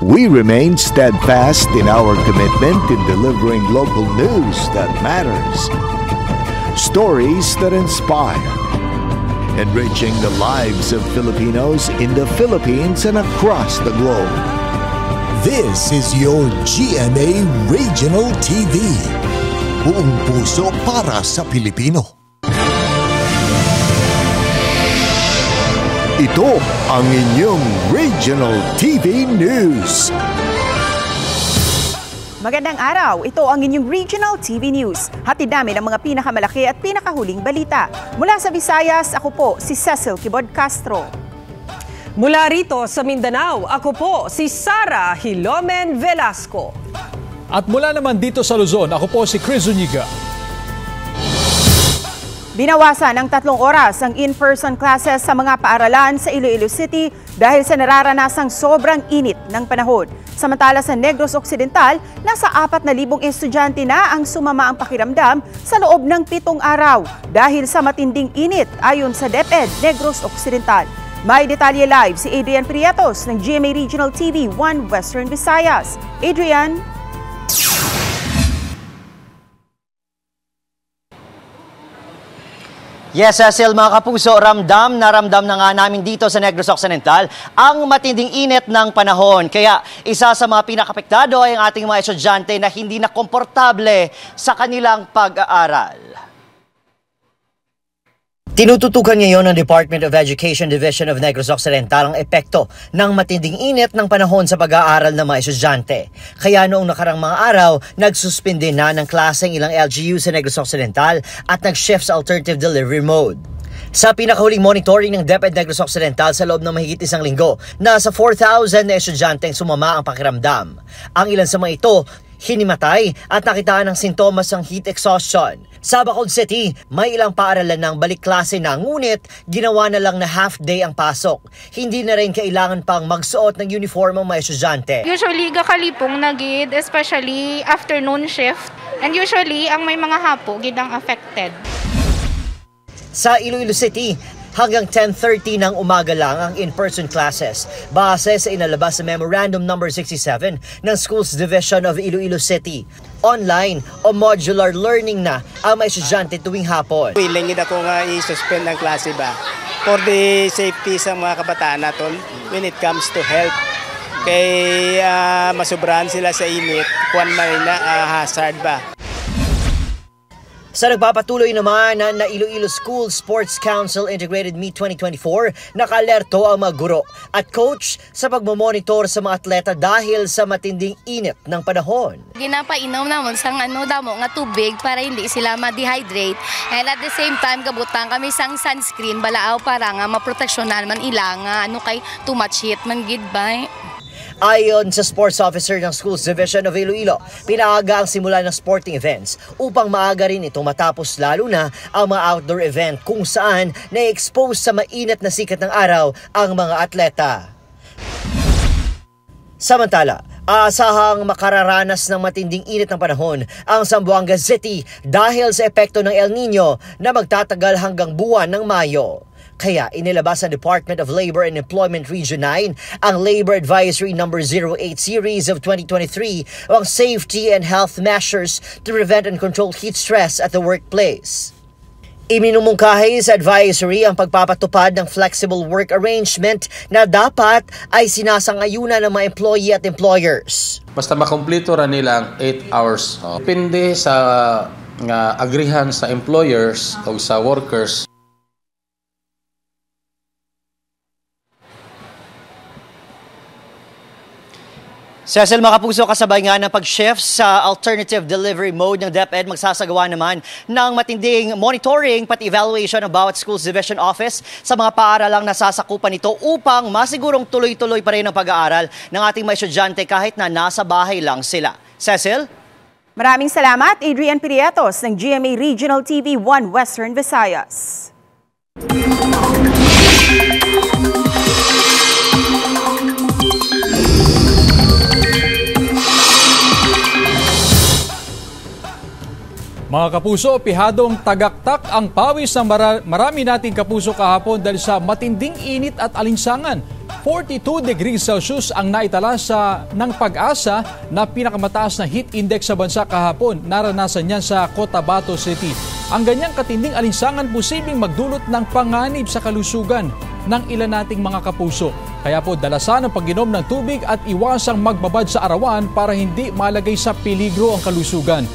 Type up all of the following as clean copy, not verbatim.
We remain steadfast in our commitment in delivering local news that matters. Stories that inspire. Enriching the lives of Filipinos in the Philippines and across the globe. This is your GMA Regional TV. Buong puso para sa Pilipino. Ito ang inyong Regional TV News. Magandang araw, ito ang inyong Regional TV News. Hatid namin ang mga pinakamalaki at pinakahuling balita. Mula sa Visayas, ako po si Cecil Kibod Castro. Mula rito sa Mindanao, ako po si Sara Hilomen Velasco. At mula naman dito sa Luzon, ako po si Chris Zuniga. Binawasan ng 3 oras ang in-person classes sa mga paaralan sa Iloilo City dahil sa nararanasang sobrang init ng panahon. Samantala sa Negros Occidental, nasa 4,000 estudyante na ang sumama ang pakiramdam sa loob ng 7 araw dahil sa matinding init ayon sa DepEd Negros Occidental. May detalye live si Adrian Prietos ng GMA Regional TV 1 Western Visayas. Adrian? Yes, Cecil, mga kapuso, ramdam na nga namin dito sa Negros Occidental ang matinding init ng panahon. Kaya isa sa mga pinakapektado ay ang ating mga estudyante na hindi na komportable sa kanilang pag-aaral. Tinututukan ngayon ng Department of Education Division of Negros Occidental ang epekto ng matinding init ng panahon sa pag-aaral ng mga estudyante. Kaya noong nakarang mga araw, nagsuspinde na ng klaseng ilang LGU sa Negros Occidental at nag-shift sa alternative delivery mode. Sa pinakahuling monitoring ng DepEd Negros Occidental sa loob ng mahigit 1 linggo, nasa 4,000 na estudyante ang sumama ang pakiramdam. Ang ilan sa mga ito, hinimatay at nakitaan ng sintomas ng heat exhaustion. Sa Bacolod City, may ilang paaralan ng balik klase na ngunit ginawa na lang na half day ang pasok. Hindi na rin kailangan pang magsuot ng uniform ang mga estudyante. Usually, gakalipong nagid, especially afternoon shift. And usually, ang may mga hapo, gidang affected. Sa Iloilo City, hanggang 10:30 ng umaga lang ang in-person classes base sa inalabas na Memorandum No. 67 ng Schools Division of Iloilo City. Online o modular learning na ang mga estudyante tuwing hapon. Willing ako nga i-suspend ang klase ba for the safety sa mga kabataan natin when it comes to health. Kay masubrahan sila sa init, kuwan man na hazard ba. Sa nagpapatuloy naman na Iloilo School Sports Council Integrated Meet 2024, nakalerto ang mga guro at coach sa pagmamonitor sa mga atleta dahil sa matinding init ng panahon. Ginapainom naman sang damo nga tubig para hindi sila ma-dehydrate. And at the same time, kabutang kami sang sunscreen balaaw para nga maproteksyonan man ila nga kay too much heat man gid ba. Ayon sa sports officer ng Schools Division of Iloilo, pinaaga ang simula ng sporting events upang maaga rin itong matapos lalo na ang mga outdoor event kung saan na-expose sa mainit na sikat ng araw ang mga atleta. Samantala, asahang makararanas ng matinding init ng panahon ang Zamboanga City dahil sa epekto ng El Nino na magtatagal hanggang buwan ng Mayo. Kaya inilabas sa Department of Labor and Employment Region 9 ang Labor Advisory No. 08 Series of 2023 o ang Safety and Health Measures to Prevent and Control Heat Stress at the Workplace. Iminumungkahi sa advisory ang pagpapatupad ng flexible work arrangement na dapat ay sinasangayunan ng mga employee at employers. Basta makumpleto ra nilang 8 hours. Depende sa agrihan sa employers o sa workers. Cecil, mga kapuso, kasabay nga ng pag-shift sa alternative delivery mode ng DepEd, magsasagawa naman ng matinding monitoring pati evaluation ng bawat Schools Division Office sa mga paaralang nasasakupan nito upang masigurong tuloy-tuloy pa rin ang pag-aaral ng ating mga estudyante kahit na nasa bahay lang sila. Cecil? Maraming salamat, Adrian Prietos ng GMA Regional TV 1 Western Visayas. Mga kapuso, pihadong tagaktak ang pawis ng marami nating kapuso kahapon dahil sa matinding init at alinsangan. 42 degrees Celsius ang naitala ng Pag-asa na pinakamataas na heat index sa bansa kahapon. Naranasan niyan sa Cotabato City. Ang ganyang katinding alinsangan posibleng magdulot ng panganib sa kalusugan ng ilan nating mga kapuso. Kaya po dalasan ang pag-inom ng tubig at iwasang magbabad sa arawan para hindi malagay sa peligro ang kalusugan.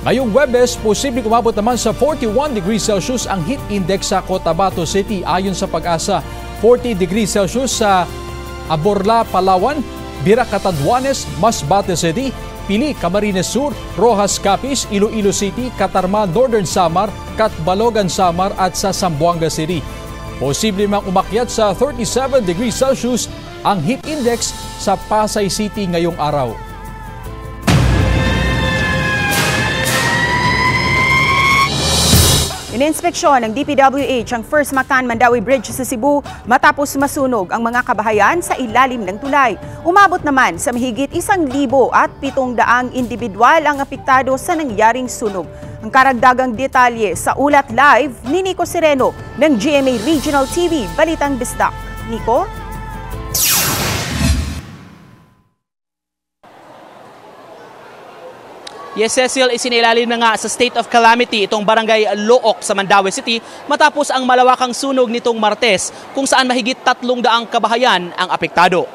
Ngayong Huwebes, posibleng umabot naman sa 41 degrees Celsius ang heat index sa Cotabato City ayon sa Pag-asa. 40 degrees Celsius sa Aborla, Palawan, Bira, Catanduanes, Masbate City, Pili, Camarines Sur, Rojas, Capiz, Iloilo City, Catarma, Northern Samar, Catbalogan, Samar at sa Zamboanga City. Posible mang umakyat sa 37 degrees Celsius ang heat index sa Pasay City ngayong araw. Ininspeksyon ng DPWH ang First Mactan-Mandawi Bridge sa Cebu matapos masunog ang mga kabahayan sa ilalim ng tulay. Umabot naman sa mahigit 1,700 individual ang apektado sa nangyaring sunog. Ang karagdagang detalye sa ulat live ni Nico Sereno ng GMA Regional TV, Balitang Bisdak. Nico? Yes, Cecil, isinailalim na nga sa state of calamity itong barangay Look sa Mandawi City matapos ang malawakang sunog nitong Martes kung saan mahigit 300 kabahayan ang apektado.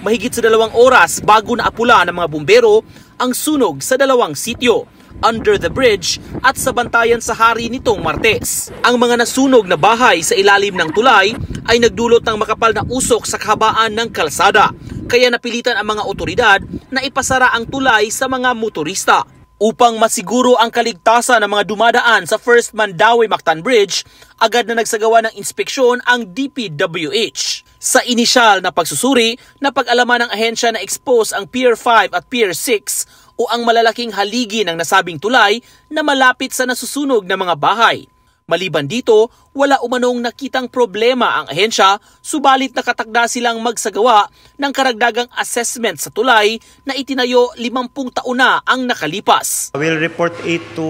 Mahigit sa 2 oras bago naapula ng mga bumbero ang sunog sa 2 sityo, under the bridge at sa bantayan sa hari nitong Martes. Ang mga nasunog na bahay sa ilalim ng tulay ay nagdulot ng makapal na usok sa kahabaan ng kalsada. Kaya napilitan ang mga otoridad na ipasara ang tulay sa mga motorista. Upang masiguro ang kaligtasan ng mga dumadaan sa First Mandawi-Mactan Bridge, agad na nagsagawa ng inspeksyon ang DPWH. Sa inisyal na pagsusuri, napag-alaman ng ahensya na expose ang Pier 5 at Pier 6 o ang malalaking haligi ng nasabing tulay na malapit sa nasusunog na mga bahay. Maliban dito, wala umanong nakitang problema ang ahensya, subalit nakatakda silang magsagawa ng karagdagang assessment sa tulay na itinayo 50 taon na ang nakalipas. We'll report it to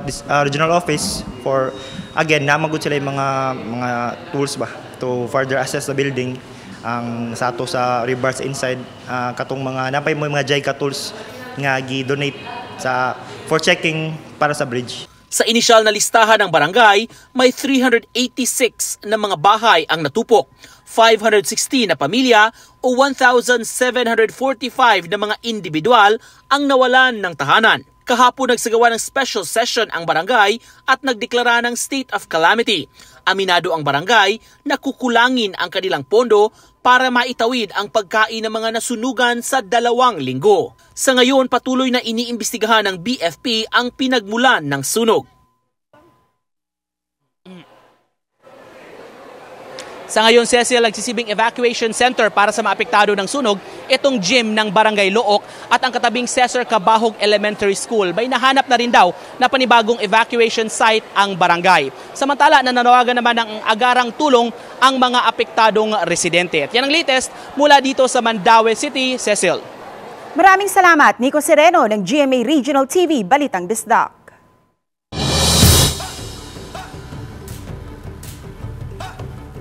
this regional office for, again, namagod sila yung mga tools ba to further assess the building. Ang sato sa rebars inside, katong napay mo mga JICA tools nga gi-donate for checking para sa bridge. Sa inisyal na listahan ng barangay, may 386 na mga bahay ang natupok, 560 na pamilya o 1,745 na mga individual ang nawalan ng tahanan. Kahapon nagsagawa ng special session ang barangay at nagdeklara ng state of calamity. Aminado ang barangay na kukulangin ang kanilang pondo para maitawid ang pagkain ng mga nasunugan sa 2 linggo. Sa ngayon, patuloy na iniimbestigahan ng BFP ang pinagmulan ng sunog. Sa ngayon, Cecil, nagsisibing evacuation center para sa maapektado ng sunog itong gym ng Barangay Look at ang katabing Cesar Cabahog Elementary School. May nahanap na rin daw na panibagong evacuation site ang barangay. Samantala, nananawagan naman ng agarang tulong ang mga apektadong residente. At yan ang latest mula dito sa Mandawi City, Cecil. Maraming salamat, Nico Sereno ng GMA Regional TV, Balitang Bisdak.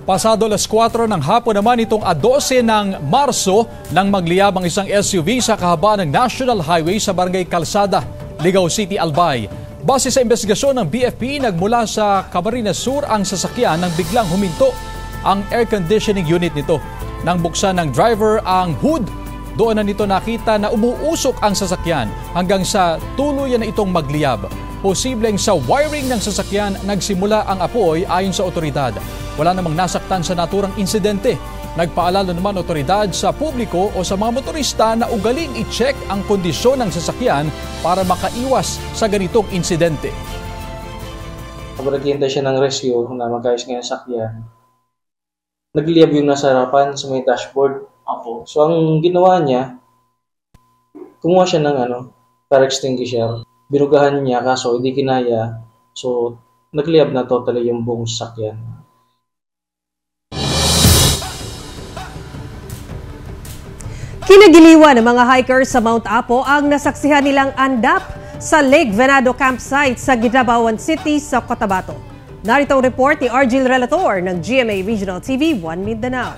Pasado alas 4 ng hapon naman itong 12 ng Marso nang magliyab ang isang SUV sa kahabaan ng National Highway sa Barangay Calzada, Ligao City, Albay. Base sa investigasyon ng BFP, nagmula sa Camarines Sur ang sasakyan nang biglang huminto ang air conditioning unit nito. Nang buksan ng driver ang hood, doon na nito nakita na umuusok ang sasakyan hanggang sa tuluyan na itong magliyab. Posibleng sa wiring ng sasakyan nagsimula ang apoy ayon sa otoridad. Wala namang nasaktan sa naturang insidente. Nagpaalala naman otoridad sa publiko o sa mga motorista na ugaling i-check ang kondisyon ng sasakyan para makaiwas sa ganitong insidente. Naghihintay siya ng rescue na mag-ayos ngayon sa sasakyan. Nagliyab yung nasa harapan sa may dashboard. So ang ginawa niya, kumuha siya ng fire extinguisher. Binugahan niya kaso hindi kinaya. So nagliyab na totally yung buong sasakyan. Kinagiliwan ng mga hikers sa Mount Apo ang nasaksihan nilang andap sa Lake Venado Campsite sa Guinabawan City sa Cotabato. Narito ang report ni Argil Relator ng GMA Regional TV 1 Mindanao.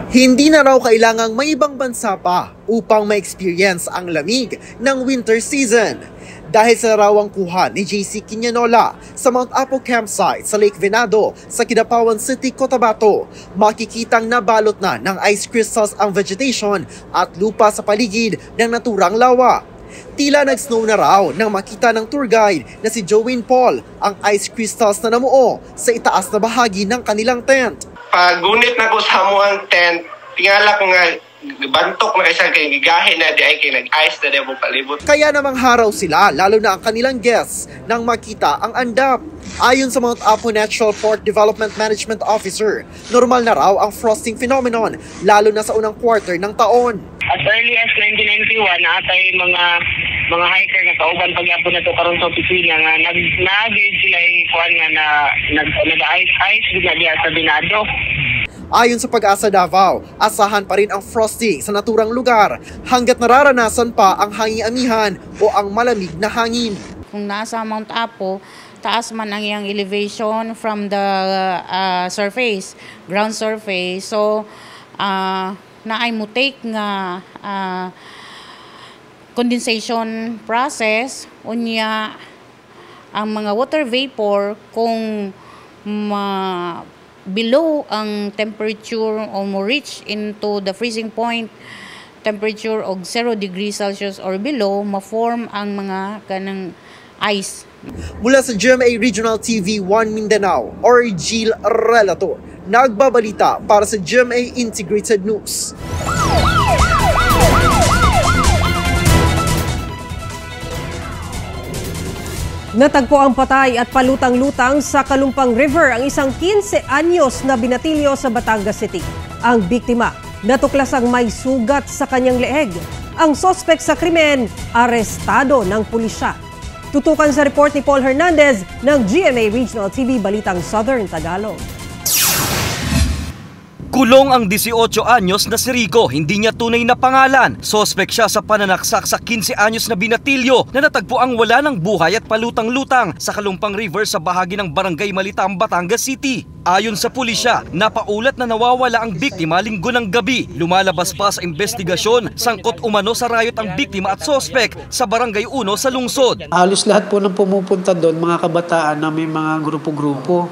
Hindi na raw kailangang may ibang bansa pa upang ma-experience ang lamig ng winter season. Dahil sa larawang kuha ni JC Quiñanola sa Mount Apo Campsite sa Lake Venado sa Kidapawan City, Cotabato, makikitang nabalot na ng ice crystals ang vegetation at lupa sa paligid ng naturang lawa. Tila nag-snow na raw nang makita ng tour guide na si Joanne Paul ang ice crystals na namuo sa itaas na bahagi ng kanilang tent. Pagunit na ko sa hamuang tent, tingala ko nga bantok na isang kay gigahin na di ay kay nag-ice na di mo palibot. Kaya namang haraw sila, lalo na ang kanilang guests, nang makita ang andap. Ayon sa Mount Apo Natural Park Development Management Officer, normal na raw ang frosting phenomenon, lalo na sa unang quarter ng taon. As early as 1991, naatay mga hiker nga kauban pagyapon na to karon sa opisina nga nag-gauge sila kuan nga nag-ice na diya sa Binado. Ayon sa Pag-asa Davao, asahan pa rin ang frosting sa naturang lugar hanggat nararanasan pa ang hangin-amihan o ang malamig na hangin. Kung nasa Mount Apo, taas man ang iyang elevation from the surface, ground surface. So, naay mo take nga condensation process, unya ang mga water vapor kung below ang temperature o mo reach into the freezing point temperature og 0 degrees Celsius or below, ma-form ang mga kanang ice. Mula sa GMA Regional TV 1 Mindanao, Argil Relator, nagbabalita para sa GMA Integrated News. Natagpo ang patay at palutang-lutang sa Kalumpang River ang isang 15 anyos na binatilyo sa Batangas City. Ang biktima, natuklasang may sugat sa kanyang leeg. Ang sospek sa krimen, arestado ng pulisya. Tutukan sa report ni Paul Hernandez ng GMA Regional TV Balitang Southern Tagalog. Kulong ang 18 anyos na si Rico, hindi niya tunay na pangalan. Sospek siya sa pananaksak sa 15 anyos na binatilyo na natagpuang wala ng buhay at palutang-lutang sa Kalumpang River sa bahagi ng Barangay Malitaan, Batangas City. Ayon sa pulisya, napaulat na nawawala ang biktima linggo ng gabi. Lumalabas pa sa investigasyon, sangkot umano sa riot ang biktima at sospek sa Barangay 1 sa lungsod. Halos lahat po ng pumupunta doon, mga kabataan na may mga grupo-grupo.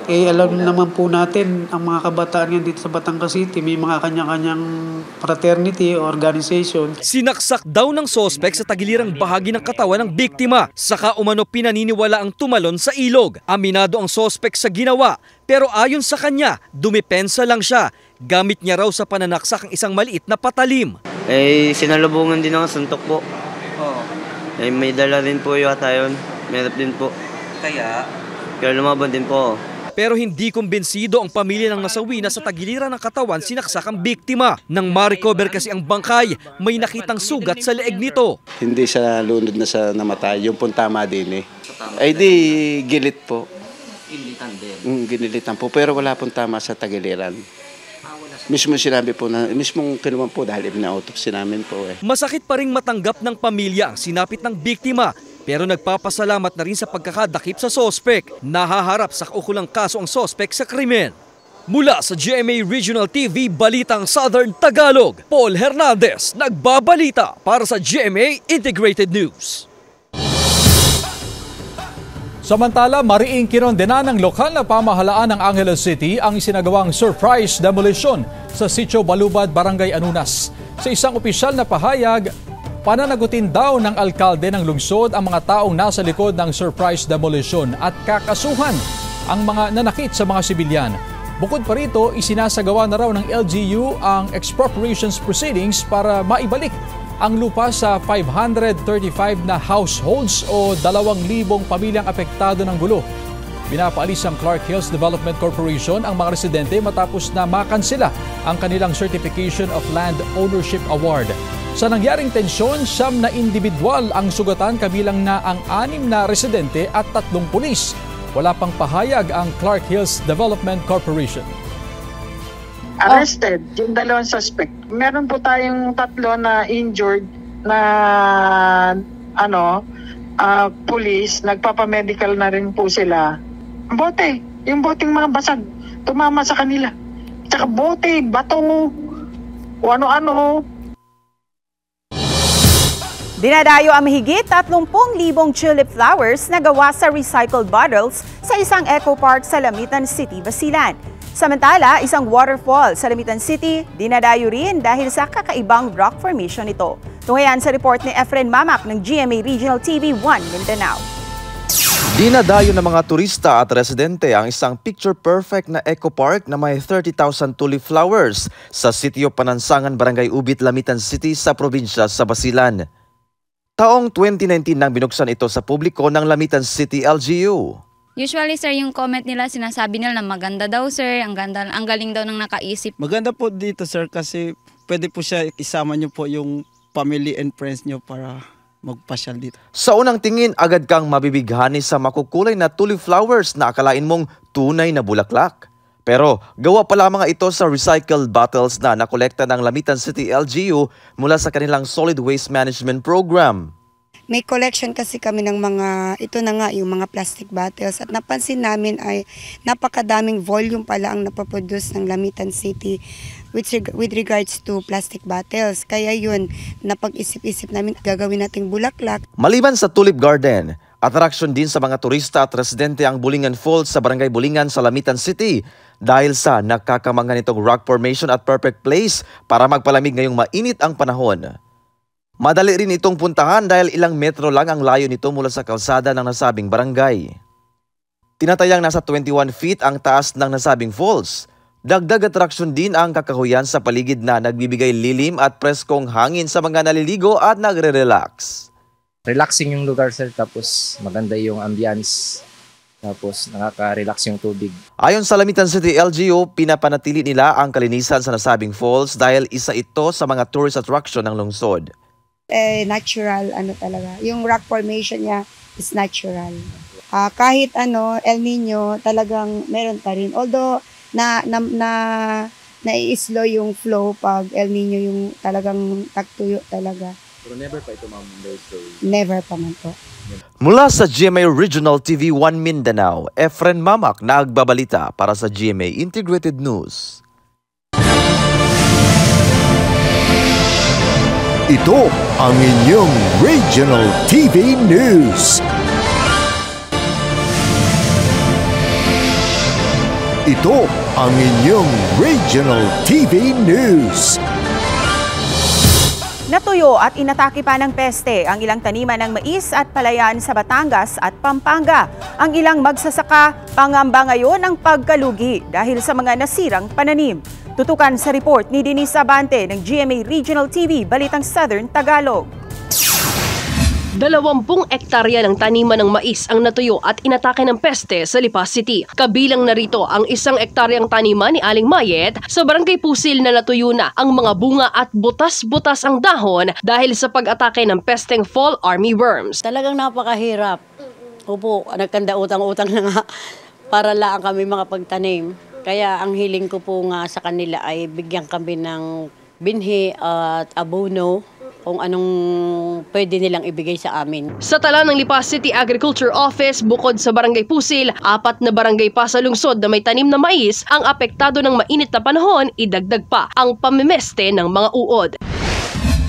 Alam naman po natin, ang mga kabataan yan dito sa Batangas City, may mga kanya-kanyang fraternity o organization. Sinaksak daw ng sospek sa tagilirang bahagi ng katawan ng biktima. Saka umano pinaniniwala ang tumalon sa ilog. Aminado ang sospek sa ginawa, pero ayon sa kanya, dumipensa lang siya. Gamit niya raw sa pananaksak ang isang maliit na patalim. Sinalubungan din ako suntok po. May dala din po yata yun. Merap din po. Kaya lumaban din po. Pero hindi kumbinsido ang pamilya ng nasawi na sa tagiliran ng katawan sinaksak ang biktima. Nang ma-recover kasi ang bangkay, may nakitang sugat sa leeg nito. Hindi siya lunod na sa namatay, yung pong tama din eh. Ay di gilit po. Gilitan din? Ginilitan po, pero wala pong tama sa tagiliran. Mismo sinabi po na, mismong kinuman po dahil na-autopsy namin po eh. Masakit pa ring matanggap ng pamilya ang sinapit ng biktima. Pero nagpapasalamat na rin sa pagkakadakip sa sospek. Nahaharap sa kaukulang kaso ang sospek sa krimen. Mula sa GMA Regional TV Balitang Southern Tagalog, Paul Hernandez nagbabalita para sa GMA Integrated News. Samantala, mariing kinondena ng lokal na pamahalaan ng Angeles City ang isinagawang surprise demolition sa Sitio Balubad, Barangay Anunas. Sa isang opisyal na pahayag, pananagutin daw ng alkalde ng lungsod ang mga taong nasa likod ng surprise demolition at kakasuhan ang mga nanakit sa mga sibilyan. Bukod pa rito, isinasagawa na raw ng LGU ang expropriations proceedings para maibalik ang lupa sa 535 na households o 2,000 pamilyang apektado ng gulo. Pinapaalis ang Clark Hills Development Corporation ang mga residente matapos na makansela ang kanilang Certification of Land Ownership Award. Sa nangyaring tensyon, 9 na individual ang sugatan kabilang na ang 6 na residente at 3 pulis. Wala pang pahayag ang Clark Hills Development Corporation. Arrested yung 2 suspect. Meron po tayong 3 na injured na police. Nagpapamedical na rin po sila. bote, yung boteng mga basag, tumama sa kanila. Tsaka bote, bato, o ano-ano. Dinadayo ang mahigit 30,000 tulip flowers na gawa sa recycled bottles sa isang eco park sa Lamitan City, Basilan. Samantala, isang waterfall sa Lamitan City, dinadayo rin dahil sa kakaibang rock formation ito. Tunghayan sa report ni Efren Mamak ng GMA Regional TV 1 Mindanao. Dinadayo ng mga turista at residente ang isang picture-perfect na eco park na may 30,000 tulip flowers sa Sitio Panansangan, Barangay Ubit, Lamitan City sa probinsya sa Basilan. Taong 2019 nang binuksan ito sa publiko ng Lamitan City LGU. Usually sir, yung comment nila sinasabi nila na maganda daw sir, ang galing daw ng nakaisip. Maganda po dito sir kasi pwede po siya isama niyo po yung family and friends niyo para magpasyal dito. Sa unang tingin, agad kang mabibighani sa makukulay na tulip flowers na akalain mong tunay na bulaklak. Pero gawa pala mga ito sa recycled bottles na nakolekta ng Lamitan City LGU mula sa kanilang Solid Waste Management Program. May collection kasi kami ng mga, ito na nga, yung mga plastic bottles. At napansin namin ay napakadaming volume pala ang napaproduce ng Lamitan City with regards to plastic bottles. Kaya yun, napag-isip-isip namin, gagawin nating bulaklak. Maliban sa Tulip Garden, attraction din sa mga turista at residente ang Bulingan Falls sa Barangay Bulingan sa Lamitan City dahil sa nakakamangha nitong rock formation at perfect place para magpalamig ngayong mainit ang panahon. Madali rin itong puntahan dahil ilang metro lang ang layo nito mula sa kalsada ng nasabing barangay. Tinatayang nasa 21 feet ang taas ng nasabing falls. Dagdag attraction din ang kakahuyan sa paligid na nagbibigay lilim at preskong hangin sa mga naliligo at nagre-relax. Relaxing yung lugar sir, tapos maganda yung ambience, tapos nakaka-relax yung tubig. Ayon sa Lamitan City LGU, pinapanatili nila ang kalinisan sa nasabing falls dahil isa ito sa mga tourist attraction ng lungsod. Natural, talaga. Yung rock formation niya is natural. Kahit El Nino, talagang meron pa rin. Although, na-i-slow yung flow pag El Nino yung talagang tagtuyo talaga. Pero never pa ito Never pa man po. Mula sa GMA Regional TV 1 Mindanao, Efren Mamak nagbabalita para sa GMA Integrated News. Ito ang inyong Regional TV News. Ito ang inyong Regional TV News. Natuyo at inatake pa ng peste ang ilang taniman ng mais at palayan sa Batangas at Pampanga. Ang ilang magsasaka pangamba ngayon ang pagkalugi dahil sa mga nasirang pananim. Tutukan sa report ni Denise Abante ng GMA Regional TV, Balitang Southern Tagalog. 20 ektarya ng taniman ng mais ang natuyo at inatake ng peste sa Lipa City. Kabilang narito ang 1 ektaryang taniman ni Aling Mayet sa Barangay Pusil na natuyo na ang mga bunga at butas-butas ang dahon dahil sa pag-atake ng pesteng fall armyworms. Talagang napakahirap. Opo, nagkanda utang-utang na nga para lang kami mga pagtanim. Kaya ang hiling ko po nga sa kanila ay bigyan kami ng binhi at abono kung anong pwede nilang ibigay sa amin. Sa tala ng Lipa City Agriculture Office, bukod sa Barangay Pusil, 4 na barangay pa sa lungsod na may tanim na mais ang apektado ng mainit na panahon, idagdag pa ang pamimeste ng mga uod.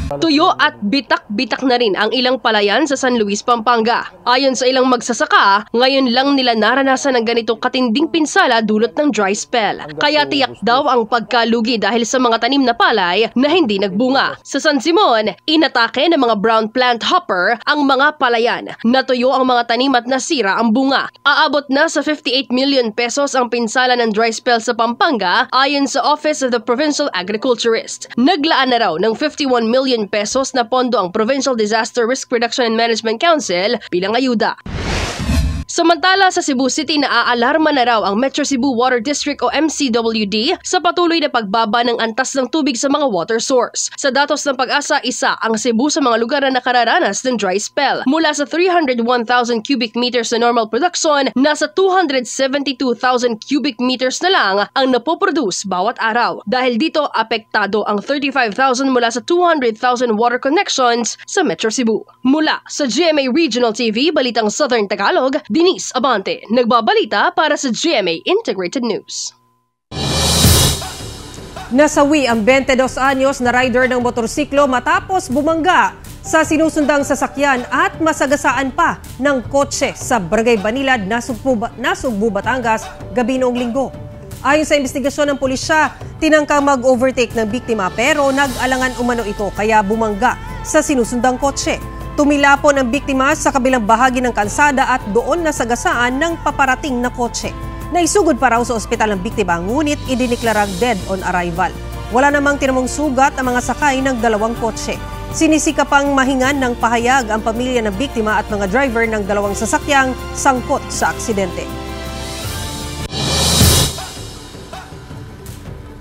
Tuyo at bitak-bitak na rin ang ilang palayan sa San Luis, Pampanga. Ayon sa ilang magsasaka, ngayon lang nila naranasan ng ganito katinding pinsala dulot ng dry spell. Kaya tiyak daw ang pagkalugi dahil sa mga tanim na palay na hindi nagbunga. Sa San Simon, inatake ng mga brown plant hopper ang mga palayan. Natuyo ang mga tanim at nasira ang bunga. Aabot na sa 58 million pesos ang pinsala ng dry spell sa Pampanga ayon sa Office of the Provincial Agriculturist. Naglaan na raw ng 51 million pesos na pondo ang Provincial Disaster Risk Reduction and Management Council bilang ayuda. Samantala sa Cebu City, naaalarma na raw ang Metro Cebu Water District o MCWD sa patuloy na pagbaba ng antas ng tubig sa mga water source. Sa datos ng Pag-asa, isa ang Cebu sa mga lugar na nakararanas ng dry spell. Mula sa 301,000 cubic meters na normal production, nasa 272,000 cubic meters na lang ang napoproduce bawat araw. Dahil dito, apektado ang 35,000 mula sa 200,000 water connections sa Metro Cebu. Mula sa GMA Regional TV, Balitang Southern Tagalog, Eunice Abante, nagbabalita para sa GMA Integrated News. Nasawi ang 22 anyos na rider ng motorsiklo matapos bumangga sa sinusundang sasakyan at masagasaan pa ng kotse sa Barangay Banilad, Nasugbu, Batangas, gabi noong linggo. Ayon sa investigasyon ng pulisya, tinangkang mag-overtake ng biktima pero nag-alangan umano ito kaya bumangga sa sinusundang kotse. Tumilapon ang biktima sa kabilang bahagi ng kalsada at doon nasagasaan ng paparating na kotse. Naisugod pa raw sa ospital ang biktima, ngunit idiniklarang dead on arrival. Wala namang tinamong sugat ang mga sakay ng dalawang kotse. Sinisikapang mahingan ng pahayag ang pamilya ng biktima at mga driver ng dalawang sasakyang sangkot sa aksidente.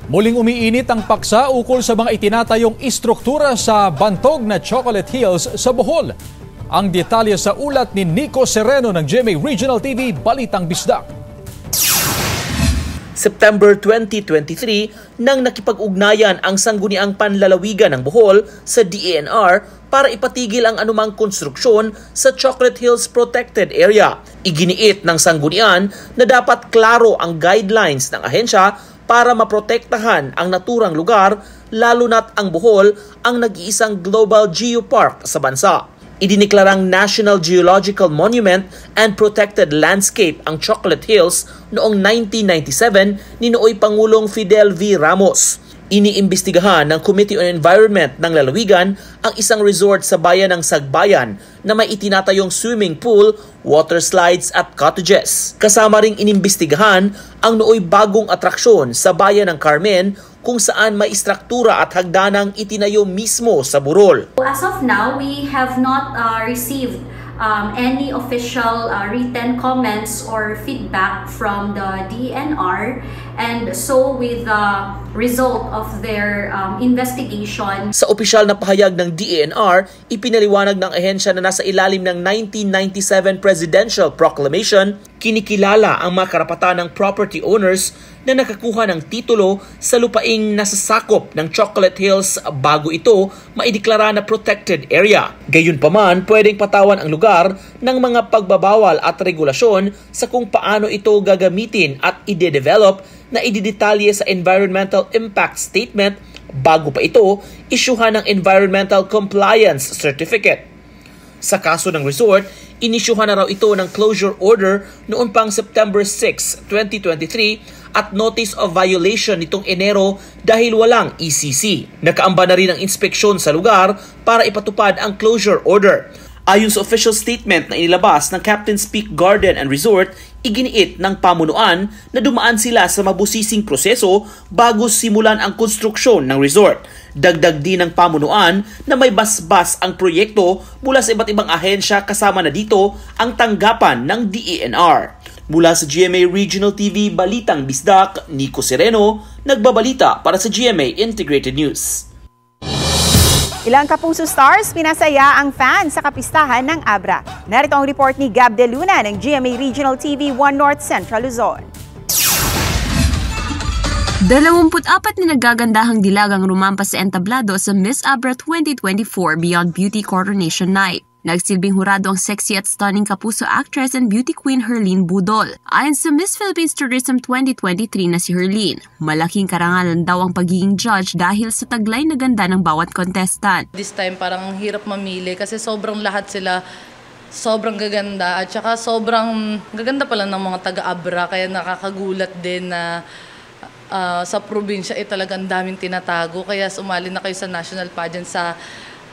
Muling umiinit ang paksa ukol sa mga itinatayong istruktura sa bantog na Chocolate Hills sa Bohol. Ang detalye sa ulat ni Nico Sereno ng GMA Regional TV, Balitang Bisdak. September 2023 nang nakipag-ugnayan ang Sangguniang Panlalawigan ng Bohol sa DENR para ipatigil ang anumang konstruksyon sa Chocolate Hills Protected Area. Iginiit ng Sanggunian na dapat klaro ang guidelines ng ahensya para maprotektahan ang naturang lugar, lalo na't ang Bohol ang nag-iisang global geopark sa bansa. Idiniklarang National Geological Monument and Protected Landscape ang Chocolate Hills noong 1997 ni nooy Pangulong Fidel V. Ramos. Iniimbestigahan ng Committee on Environment ng Lalawigan ang isang resort sa bayan ng Sagbayan na may itinatayong swimming pool, water slides at cottages. Kasama ring inimbestigahan ang nooy bagong atraksyon sa bayan ng Carmen kung saan may istruktura at hagdanang itinayo mismo sa burol. As of now, we have not received any official written comments or feedback from the DENR, and so with the result of their investigation. Sa opisyal na pahayag ng DENR, ipinaliwanag ng ahensya na nasa ilalim ng 1997 Presidential Proclamation, kinikilala ang mga karapatan ng property owners na nakakuha ng titulo sa lupaing nasasakop ng Chocolate Hills bago ito maideklara na protected area. Gayunpaman, pwedeng patawan ang lugar ng mga pagbabawal at regulasyon sa kung paano ito gagamitin at ide-develop na ididetalye sa Environmental Impact Statement bago pa ito isyuhan ng Environmental Compliance Certificate. Sa kaso ng resort, inisyuhan na raw ito ng closure order noon pang September 6, 2023 at notice of violation nitong Enero dahil walang ECC. Nakaamba na rin ang inspeksyon sa lugar para ipatupad ang closure order. Ayon sa official statement na inilabas ng Captain's Peak Garden and Resort, iginiit ng pamunuan na dumaan sila sa mabusising proseso bago simulan ang konstruksyon ng resort. Dagdag din ng pamunuan na may basbas ang proyekto mula sa iba't ibang ahensya, kasama na dito ang tanggapan ng DENR. Mula sa GMA Regional TV, Balitang Bisdak, Nico Sereno, nagbabalita para sa GMA Integrated News. Ilang Kapuso Stars pinasaya ang fans sa kapistahan ng Abra. Narito ang report ni Gab De Luna ng GMA Regional TV 1 North Central Luzon. 24 na nagagandahang dilagang rumampas sa entablado sa Miss Abra 2024 Beyond Beauty Coronation Night. Nagsilbing hurado ang sexy at stunning Kapuso actress and beauty queen Herlene Budol. Ayon sa Miss Philippines Tourism 2023 na si Herlene, malaking karangalan daw ang pagiging judge dahil sa taglay na ganda ng bawat contestant. This time parang hirap mamili kasi sobrang lahat sila sobrang gaganda at saka sobrang gaganda pala ng mga taga-Abra, kaya nakakagulat din na sa probinsya talagang daming tinatago, kaya sumali na kayo sa national pageant sa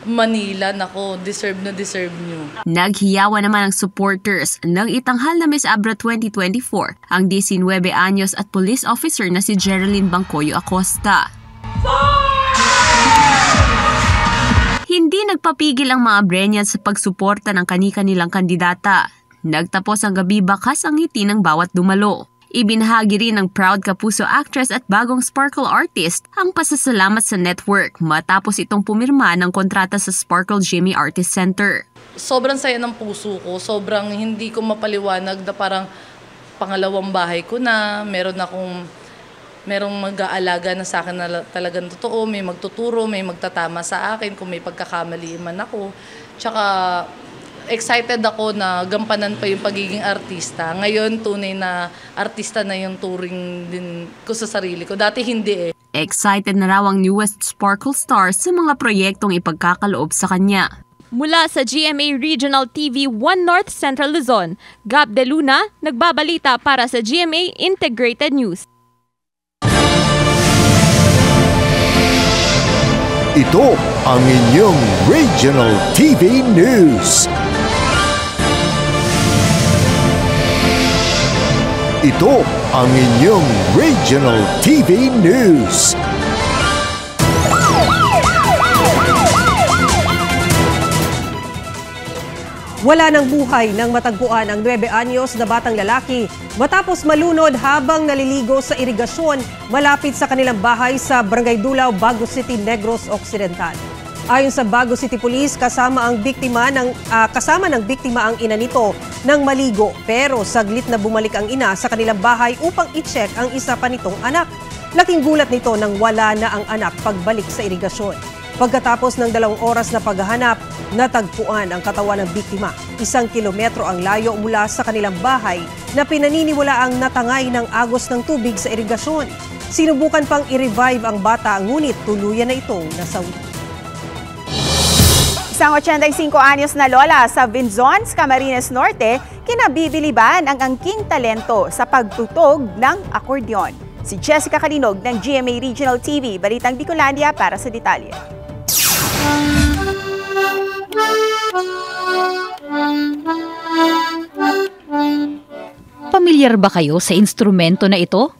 Manila. Nako, deserve nyo. Naghiyawa naman ang supporters ng itanghal na Miss Abra 2024, ang 19 anyos at police officer na si Geraldine Bangcoyo Acosta. Hindi nagpapigil ang mga Abreñans sa pagsuporta ng kani-kanilang kandidata. Nagtapos ang gabi bakas ang ngiti ng bawat dumalo. Ibinahagi rin ng proud Kapuso actress at bagong sparkle artist ang pasasalamat sa network matapos itong pumirma ng kontrata sa Sparkle GMA Artist Center. Sobrang saya ng puso ko, sobrang hindi ko mapaliwanag na parang pangalawang bahay ko na, merong mag-aalaga na sa akin na talagang totoo, may magtuturo, may magtatama sa akin kung may pagkakamali man ako. Tsaka excited ako na gampanan pa yung pagiging artista. Ngayon, tunay na artista na yung touring din ko sa sarili ko. Dati hindi eh. Excited na raw ang newest Sparkle Stars sa mga proyektong ipagkakaloob sa kanya. Mula sa GMA Regional TV 1 North Central Luzon, Gab De Luna, nagbabalita para sa GMA Integrated News. Ito ang inyong Regional TV News. Ito ang inyong Regional TV News. Wala ng buhay nang matagpuan ang 9 anyos na batang lalaki matapos malunod habang naliligo sa irigasyon malapit sa kanilang bahay sa Barangay Dulaw, Bago City, Negros Occidental. Ayon sa Bago City Police, kasama ng biktima ang ina nito nang maligo, pero saglit na bumalik ang ina sa kanilang bahay upang i-check ang isa pa nitong anak. Laking gulat nito nang wala na ang anak pagbalik sa irigasyon. Pagkatapos ng 2 oras na paghahanap, natagpuan ang katawan ng biktima. 1 kilometro ang layo mula sa kanilang bahay na pinaniniwalaang natangay ng agos ng tubig sa irigasyon. Sinubukan pang i-revive ang bata, ngunit tuluyan na itong nasawi. Isang 85 anyos na lola sa Vinzons, Camarines Norte, kinabibiliban ang angking talento sa pagtutog ng akordeon. Si Jessica Kalinog ng GMA Regional TV, Balitang Bicolandia para sa detalye. Pamilyar ba kayo sa instrumento na ito?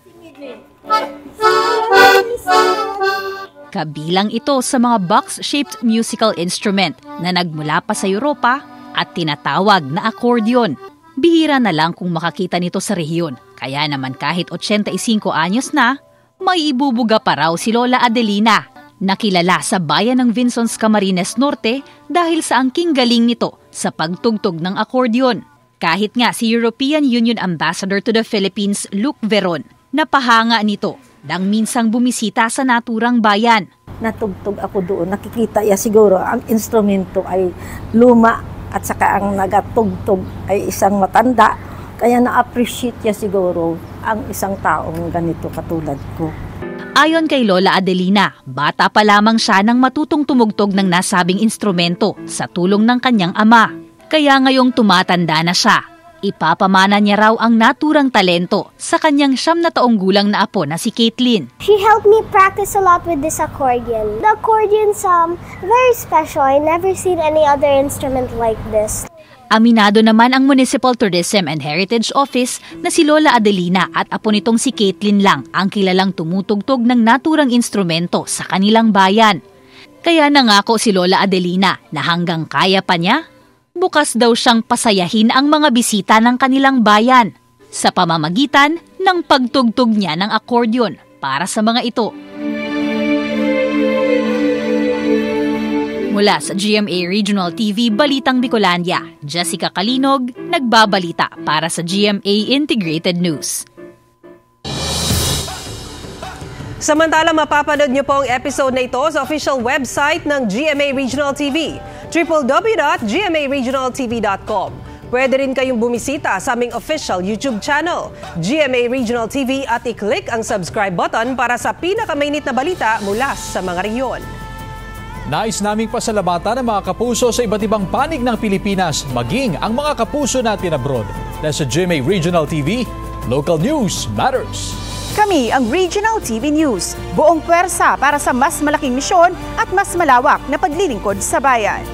Kabilang ito sa mga box-shaped musical instrument na nagmula pa sa Europa at tinatawag na accordion. Bihira na lang kung makakita nito sa rehiyon. Kaya naman kahit 85 anyos na, may ibubuga pa raw si Lola Adelina, na kilala sa bayan ng Vinzons, Camarines Norte dahil sa angking galing nito sa pagtugtog ng accordion. Kahit nga si European Union Ambassador to the Philippines, Luke Veron, napahanga nito nang minsang bumisita sa naturang bayan. Natugtog ako doon, nakikita ya siguro ang instrumento ay luma at saka ang nagatugtog ay isang matanda. Kaya na-appreciate niya siguro ang isang taong ganito katulad ko. Ayon kay Lola Adelina, bata pa lamang siya nang matutong tumugtog ng nasabing instrumento sa tulong ng kanyang ama. Kaya ngayong tumatanda na siya, ipapamana niya raw ang naturang talento sa kanyang 9 na taong gulang na apo na si Caitlin. She helped me practice a lot with this accordion. The accordion's very special. I never seen any other instrument like this. Aminado naman ang Municipal Tourism and Heritage Office na si Lola Adelina at apo nitong si Caitlin lang ang kilalang tumutugtog ng naturang instrumento sa kanilang bayan. Kaya nangako si Lola Adelina na hanggang kaya pa niya, bukas daw siyang pasayahin ang mga bisita ng kanilang bayan sa pamamagitan ng pagtugtog niya ng accordion para sa mga ito. Mula sa GMA Regional TV, Balitang Bicolandia, Jessica Kalinog, nagbabalita para sa GMA Integrated News. Samantala, mapapanood niyo po ang episode na ito sa official website ng GMA Regional TV, www.gmaregionaltv.com. Pwede rin kayong bumisita sa aming official YouTube channel, GMA Regional TV, at i-click ang subscribe button para sa pinakamainit na balita mula sa mga rehiyon. Nais naming pasalamatan ang mga kapuso sa iba't ibang panig ng Pilipinas, maging ang mga kapuso natin abroad. Dahil sa GMA Regional TV, local news matters. Kami ang Regional TV News, buong pwersa para sa mas malaking misyon at mas malawak na paglilingkod sa bayan.